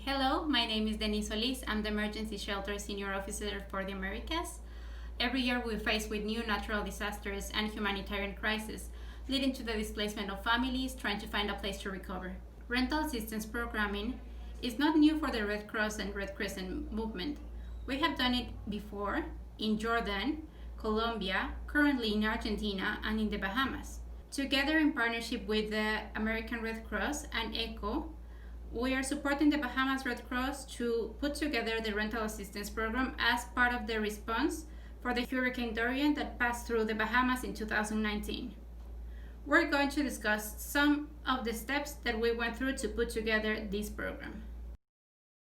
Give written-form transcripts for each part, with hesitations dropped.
Hello, my name is Denise Solis. I'm the Emergency Shelter Senior Officer for the Americas. Every year we're faced with new natural disasters and humanitarian crises, leading to the displacement of families trying to find a place to recover. Rental assistance programming is not new for the Red Cross and Red Crescent movement. We have done it before in Jordan, Colombia, currently in Argentina, and in the Bahamas. Together in partnership with the American Red Cross and ECHO, we are supporting the Bahamas Red Cross to put together the rental assistance program as part of the response for the Hurricane Dorian that passed through the Bahamas in 2019. We're going to discuss some of the steps that we went through to put together this program.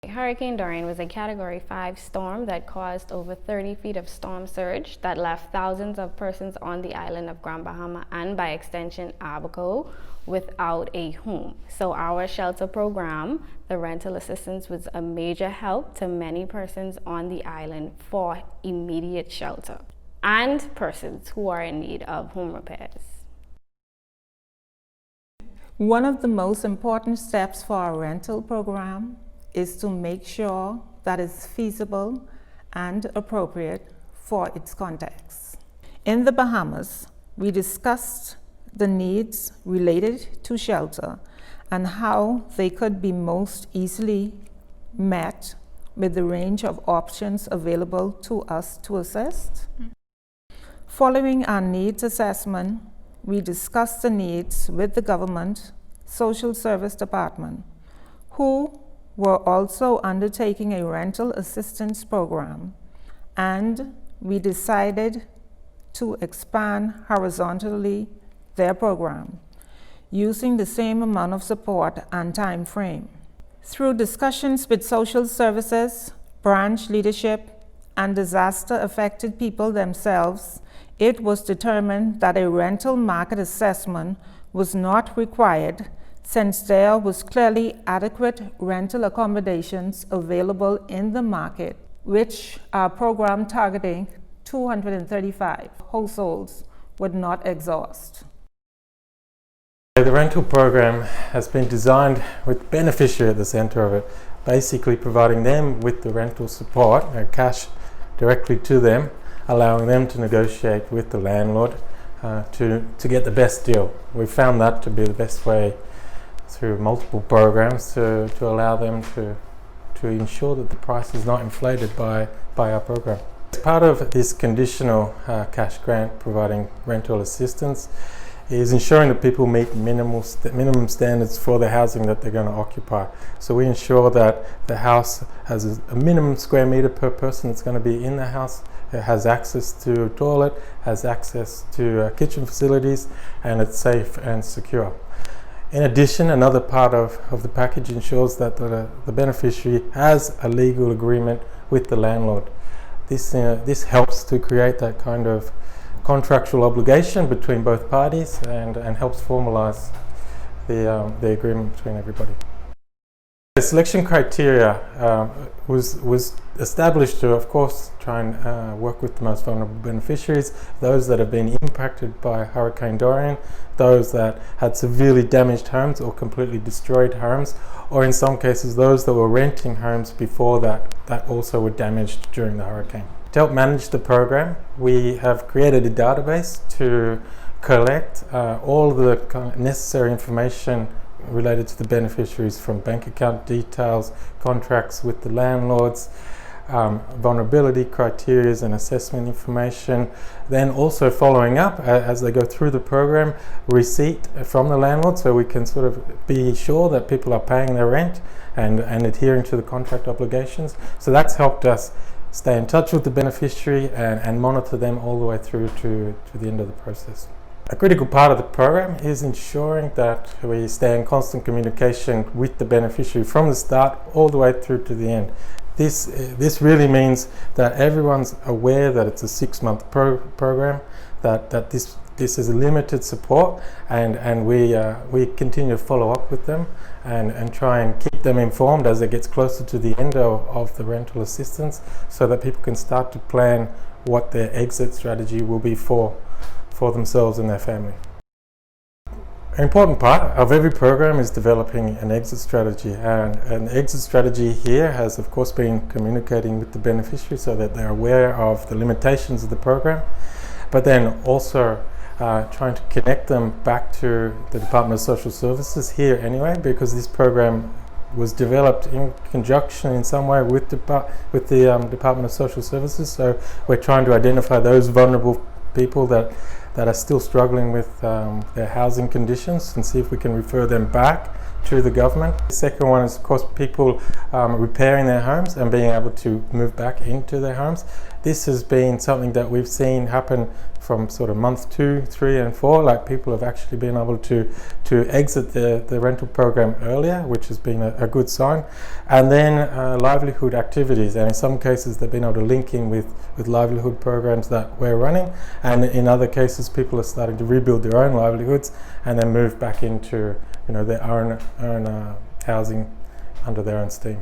Hurricane Dorian was a Category 5 storm that caused over 30 feet of storm surge that left thousands of persons on the island of Grand Bahama and by extension Abaco without a home. So our shelter program, the rental assistance, was a major help to many persons on the island for immediate shelter and persons who are in need of home repairs. One of the most important steps for our rental program is to make sure that it's feasible and appropriate for its context. In the Bahamas, we discussed the needs related to shelter and how they could be most easily met with the range of options available to us to assist. Following our needs assessment, we discussed the needs with the government social service department, who were also undertaking a rental assistance program, and we decided to expand horizontally their program using the same amount of support and time frame. Through discussions with social services, branch leadership, and disaster-affected people themselves, it was determined that a rental market assessment was not required since there was clearly adequate rental accommodations available in the market, which our program targeting 235 households would not exhaust. The rental program has been designed with beneficiary at the center of it, basically providing them with the rental support, cash directly to them, allowing them to negotiate with the landlord to get the best deal. We found that to be the best way through multiple programs to allow them to ensure that the price is not inflated by our program. As part of this conditional cash grant providing rental assistance is ensuring that people meet minimum standards for the housing that they're going to occupy. So we ensure that the house has a minimum square meter per person that's going to be in the house. It has access to a toilet, has access to kitchen facilities, and it's safe and secure. In addition, another part of the package ensures that the beneficiary has a legal agreement with the landlord. This helps to create that kind of contractual obligation between both parties and helps formalize the agreement between everybody. The selection criteria was established to, of course, try and work with the most vulnerable beneficiaries, those that have been impacted by Hurricane Dorian, those that had severely damaged homes or completely destroyed homes, or in some cases those that were renting homes before that also were damaged during the hurricane. To help manage the program, we have created a database to collect all the necessary information related to the beneficiaries, from bank account details, contracts with the landlords, vulnerability criteria and assessment information, then also following up as they go through the program, receipt from the landlord, so we can sort of be sure that people are paying their rent and adhering to the contract obligations. So that's helped us stay in touch with the beneficiary and monitor them all the way through to the end of the process. A critical part of the program is ensuring that we stay in constant communication with the beneficiary from the start all the way through to the end. This really means that everyone's aware that it's a 6-month program, that this is a limited support, and we continue to follow up with them and try and keep them informed as it gets closer to the end of the rental assistance, so that people can start to plan what their exit strategy will be for themselves and their family. An important part of every program is developing an exit strategy, and an exit strategy here has of course been communicating with the beneficiary so that they're aware of the limitations of the program, but then also trying to connect them back to the Department of Social Services here anyway, because this program was developed in conjunction in some way with the Department of Social Services. So we're trying to identify those vulnerable people that are still struggling with their housing conditions and see if we can refer them back to the government. The second one is of course people repairing their homes and being able to move back into their homes. This has been something that we've seen happen from sort of month 2, 3 and 4, like people have actually been able to exit the rental program earlier, which has been a good sign. And then livelihood activities, and in some cases they've been able to link in with livelihood programs that we're running, and in other cases people are starting to rebuild their own livelihoods and then move back into their own housing under their own steam.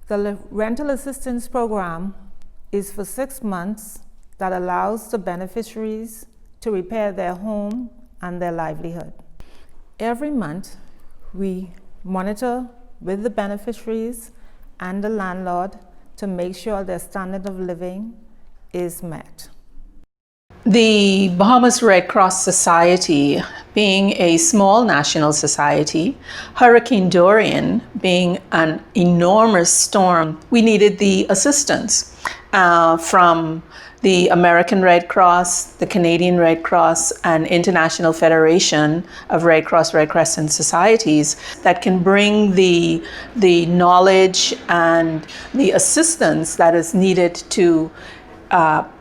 The rental assistance program is for 6 months that allows the beneficiaries to repair their home and their livelihood. Every month, we monitor with the beneficiaries and the landlord to make sure their standard of living is met. The Bahamas Red Cross Society, being a small national society, Hurricane Dorian being an enormous storm, we needed the assistance from the American Red Cross, the Canadian Red Cross, and International Federation of Red Cross, Red Crescent Societies that can bring the knowledge and the assistance that is needed to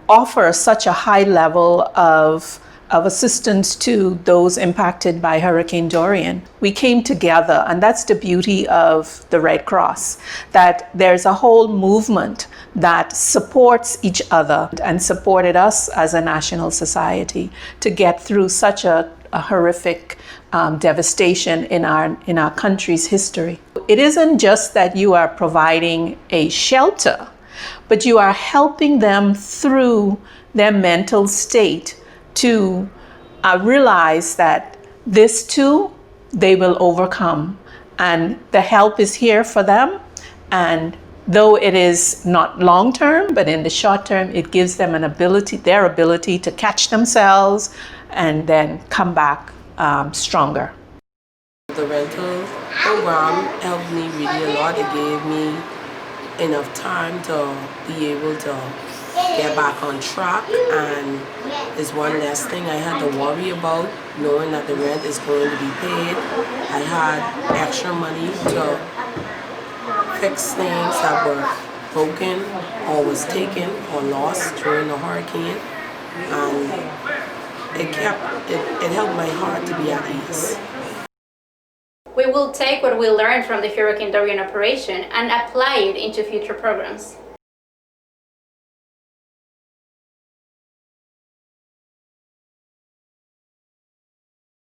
offer such a high level of assistance to those impacted by Hurricane Dorian. We came together, and that's the beauty of the Red Cross, that there's a whole movement that supports each other and supported us as a national society to get through such a horrific devastation in our country's history. It isn't just that you are providing a shelter, but you are helping them through their mental state to realize that this too, they will overcome. And the help is here for them. And though it is not long term, but in the short term, it gives them their ability to catch themselves and then come back stronger. The rental program helped me really a lot. It gave me enough time to be able to get back on track, and it's one less thing I had to worry about, knowing that the rent is going to be paid. I had extra money to fix things that were broken or was taken or lost during the hurricane, and it helped my heart to be at ease. We will take what we learned from the Hurricane Dorian operation and apply it into future programs.